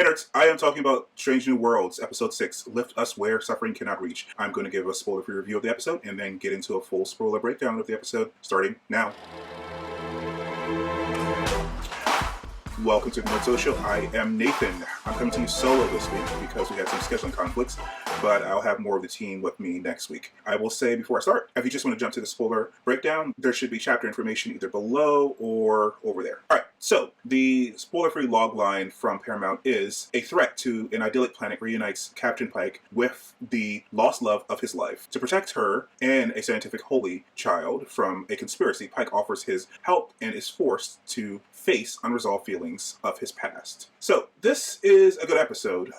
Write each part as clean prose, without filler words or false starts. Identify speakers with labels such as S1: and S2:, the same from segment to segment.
S1: Hey nerds, I am talking about Strange New Worlds, Episode 6, Lift Us Where Suffering Cannot Reach. I'm going to give a spoiler-free review of the episode and then get into a full spoiler breakdown of the episode, starting now. Welcome to the Nerd Social. I am Nathan. I'm coming to you solo this week because we had some scheduling conflicts, but I'll have more of the team with me next week. I will say before I start, if you just want to jump to the spoiler breakdown, there should be chapter information either below or over there. All right, so the spoiler-free logline from Paramount is a threat to an idyllic planet reunites Captain Pike with the lost love of his life. To protect her and a scientific holy child from a conspiracy, Pike offers his help and is forced to face unresolved feelings of his past. So this is a good episode.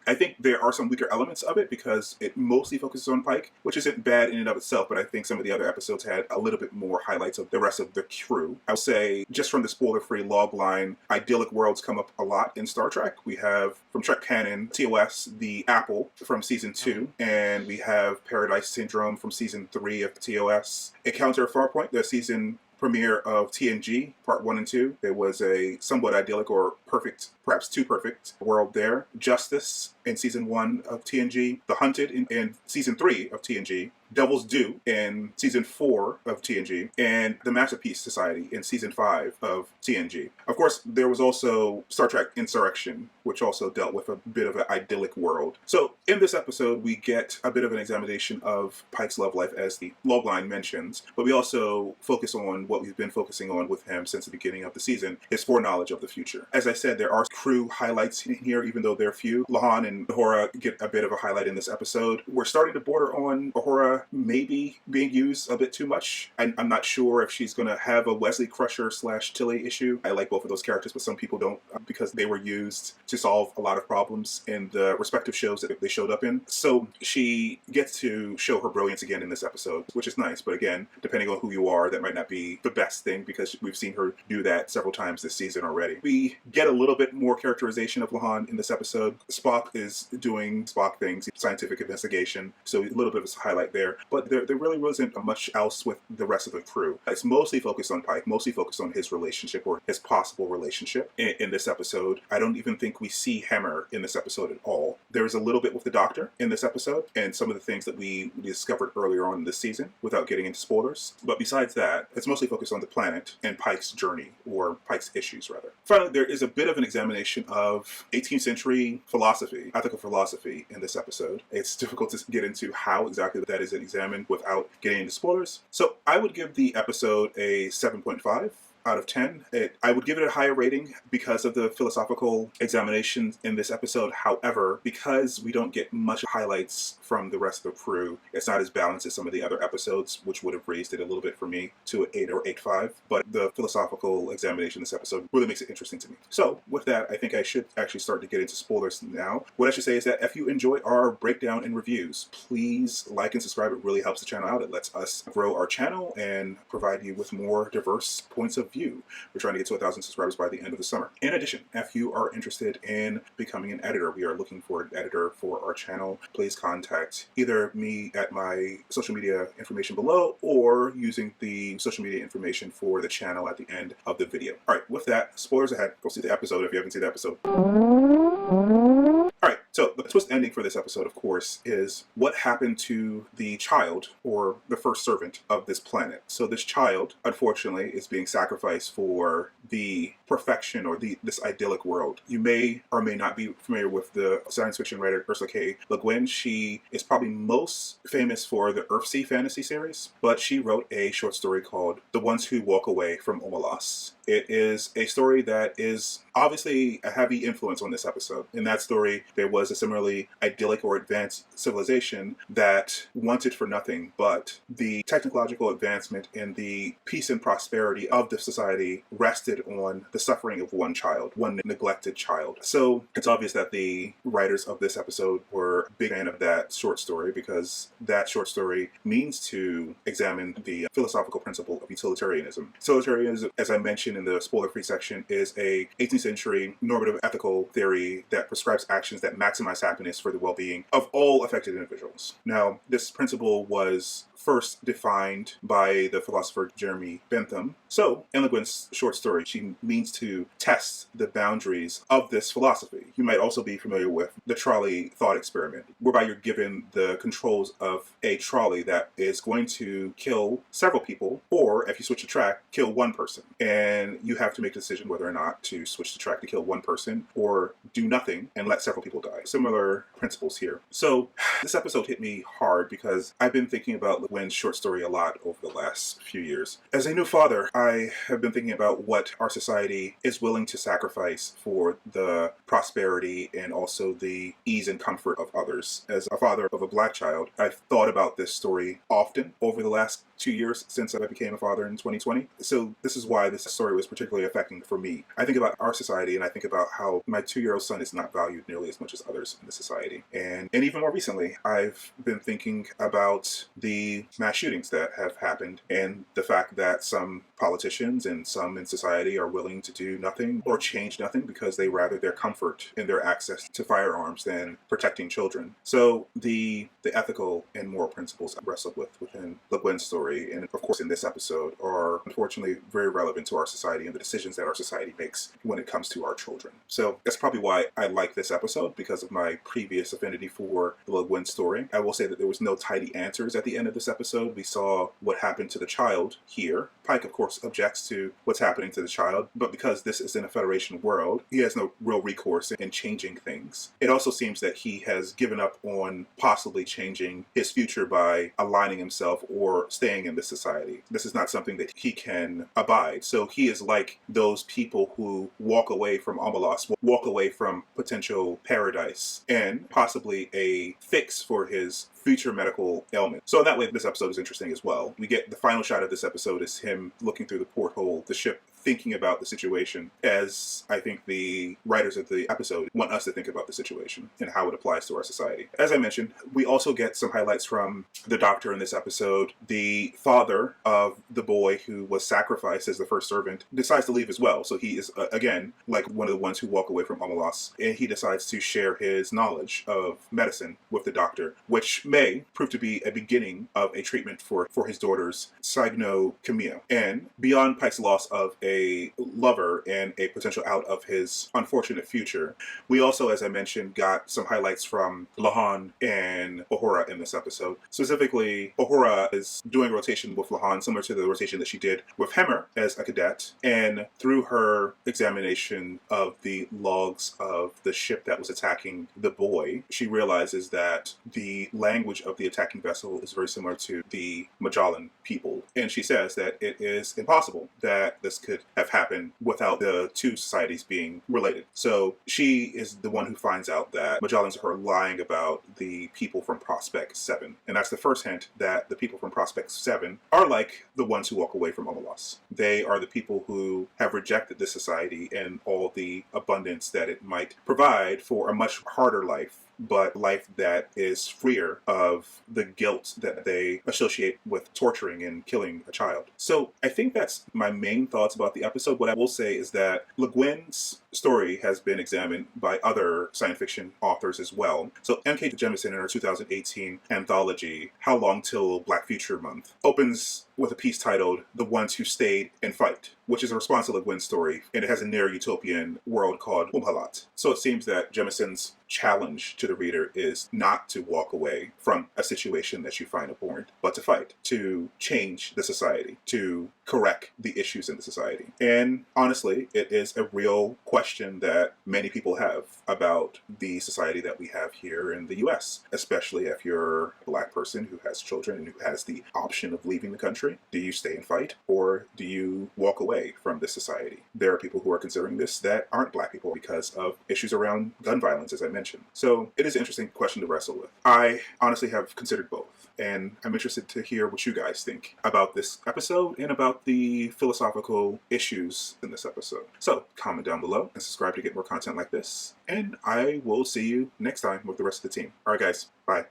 S1: I think there are some weaker elements of it because it mostly focuses on Pike, which isn't bad in and of itself, but I think some of the other episodes had a little bit more highlights of the rest of the crew. I would say, just from the spoiler-free log line, idyllic worlds come up a lot in Star Trek. We have, from Trek canon, TOS, the Apple from Season 2, and we have Paradise Syndrome from Season 3 of TOS. Encounter Farpoint, the season premiere of TNG, Part 1 and 2. There was a somewhat idyllic or perfect, perhaps too perfect, world there. Justice in Season 1 of TNG. The Hunted in Season 3 of TNG. Devil's Due in Season 4 of TNG. And The Masterpiece Society in Season 5 of TNG. Of course, there was also Star Trek Insurrection, which also dealt with a bit of an idyllic world. So in this episode, we get a bit of an examination of Pike's love life, as the logline mentions, but we also focus on what we've been focusing on with him since the beginning of the season, his foreknowledge of the future. As I said, there are crew highlights in here, even though they're few. La'an and Uhura get a bit of a highlight in this episode. We're starting to border on Uhura maybe being used a bit too much. I'm not sure if she's going to have a Wesley Crusher / Tilly issue. I like both of those characters, but some people don't because they were used to solve a lot of problems in the respective shows that they showed up in. So she gets to show her brilliance again in this episode, which is nice. But again, depending on who you are, that might not be the best thing because we've seen her do that several times this season already. We get a little bit more characterization of La'an in this episode. Spock is doing Spock things, scientific investigation, so a little bit of a highlight there. But there really wasn't much else with the rest of the crew. It's mostly focused on Pike, mostly focused on his relationship or his possible relationship in this episode. I don't even think we see Hammer in this episode at all. There's a little bit with the Doctor in this episode and some of the things that we discovered earlier on in this season without getting into spoilers. But besides that, it's mostly focused on the planet and Pike's journey, or Pike's issues rather. Finally, there is a bit of an examination of 18th century philosophy, ethical philosophy in this episode. It's difficult to get into how exactly that is examined without getting into spoilers. So I would give the episode a 7.5 out of 10. I would give it a higher rating because of the philosophical examinations in this episode. However, because we don't get much highlights from the rest of the crew, it's not as balanced as some of the other episodes, which would have raised it a little bit for me to an 8 or 8.5. But the philosophical examination in this episode really makes it interesting to me. So with that, I think I should actually start to get into spoilers now. What I should say is that if you enjoy our breakdown and reviews, please like and subscribe. It really helps the channel out. It lets us grow our channel and provide you with more diverse points of view. We're trying to get to 1,000 subscribers by the end of the summer. In addition, if you are interested in becoming an editor, we are looking for an editor for our channel. Please contact either me at my social media information below or using the social media information for the channel at the end of the video. All right, with that, spoilers ahead. Go see the episode if you haven't seen the episode. All right, so the twist ending for this episode, of course, is what happened to the child or the first servant of this planet. So this child, unfortunately, is being sacrificed for the perfection or this idyllic world. You may or may not be familiar with the science fiction writer Ursula K. Le Guin. She is probably most famous for the Earthsea fantasy series, but she wrote a short story called The Ones Who Walk Away from Omelas. It is a story that is obviously a heavy influence on this episode. In that story, there was a similarly idyllic or advanced civilization that wanted for nothing but the technological advancement and the peace and prosperity of the society rested on the suffering of one child, one neglected child. So it's obvious that the writers of this episode were a big fan of that short story because that short story means to examine the philosophical principle of utilitarianism. Utilitarianism, as I mentioned in the spoiler-free section, is a 18th century normative ethical theory that prescribes actions that maximize happiness for the well-being of all affected individuals. Now, this principle was first defined by the philosopher Jeremy Bentham. So, in Le Guin's short story, story, she means to test the boundaries of this philosophy. You might also be familiar with the trolley thought experiment, whereby you're given the controls of a trolley that is going to kill several people, or if you switch the track, kill one person. And you have to make a decision whether or not to switch the track to kill one person or do nothing and let several people die. Similar principles here. So this episode hit me hard because I've been thinking about Le Guin's short story a lot over the last few years. As a new father, I have been thinking about what our society is willing to sacrifice for the prosperity and also the ease and comfort of others. As a father of a Black child, I've thought about this story often over the last 2 years since I became a father in 2020. So this is why this story was particularly affecting for me. I think about our society and I think about how my 2-year-old son is not valued nearly as much as others in the society. And even more recently, I've been thinking about the mass shootings that have happened and the fact that some politicians and some in society are willing to do nothing or change nothing because they rather their comfort in their access to firearms than protecting children. So the ethical and moral principles I wrestled with within Le Guin's story, and of course in this episode, are unfortunately very relevant to our society and the decisions that our society makes when it comes to our children. So that's probably why I like this episode, because of my previous affinity for the Le Guin story. I will say that there was no tidy answers at the end of this episode. We saw what happened to the child here. Pike, of course, objects to what's happening to the child, but because this is in a Federation world, he has no real recourse in changing things. It also seems that he has given up on possibly changing his future by aligning himself or staying in this society. This is not something that he can abide. So he is like those people who walk away from Omelas, walk away from potential paradise and possibly a fix for his future medical ailment. So in that way, this episode is interesting as well. We get the final shot of this episode is him looking through the porthole, the ship, thinking about the situation as I think the writers of the episode want us to think about the situation and how it applies to our society. As I mentioned, we also get some highlights from the doctor in this episode. The father of the boy who was sacrificed as the first servant decides to leave as well. So he is, again, like one of the ones who walk away from Omelas, and he decides to share his knowledge of medicine with the doctor, which may prove to be a beginning of a treatment for his daughter's cygnocemia. And beyond Pike's loss of a lover and a potential out of his unfortunate future, we also, as I mentioned, got some highlights from Lahan and Uhura in this episode. Specifically, Uhura is doing a rotation with Lahan similar to the rotation that she did with Hemmer as a cadet, and through her examination of the logs of the ship that was attacking the boy, she realizes that the language of the attacking vessel is very similar to the Magellan people, and she says that it is impossible that this could have happened without the two societies being related. So she is the one who finds out that Magellan's are lying about the people from Prospect 7. And that's the first hint that the people from Prospect 7 are like the ones who walk away from Omelas. They are the people who have rejected this society and all the abundance that it might provide for a much harder life, but life that is freer of the guilt that they associate with torturing and killing a child. So I think that's my main thoughts about the episode. What I will say is that Le Guin's story has been examined by other science fiction authors as well. So M.K. Jemisin in her 2018 anthology, How Long Till Black Future Month, opens with a piece titled The Ones Who Stayed and Fight, which is a response to Le Guin's story, and it has a near-utopian world called Umhalat. So it seems that Jemisin's challenge to the reader is not to walk away from a situation that you find abhorrent, but to fight, to change the society, to correct the issues in the society. And honestly, it is a real question that many people have about the society that we have here in the US, especially if you're a Black person who has children and who has the option of leaving the country. Do you stay and fight, or do you walk away from this society? There are people who are considering this that aren't Black people because of issues around gun violence, as I mentioned. So it is an interesting question to wrestle with. I honestly have considered both, and I'm interested to hear what you guys think about this episode and about the philosophical issues in this episode. So comment down below and subscribe to get more content like this, and I will see you next time with the rest of the team. All right, guys, bye.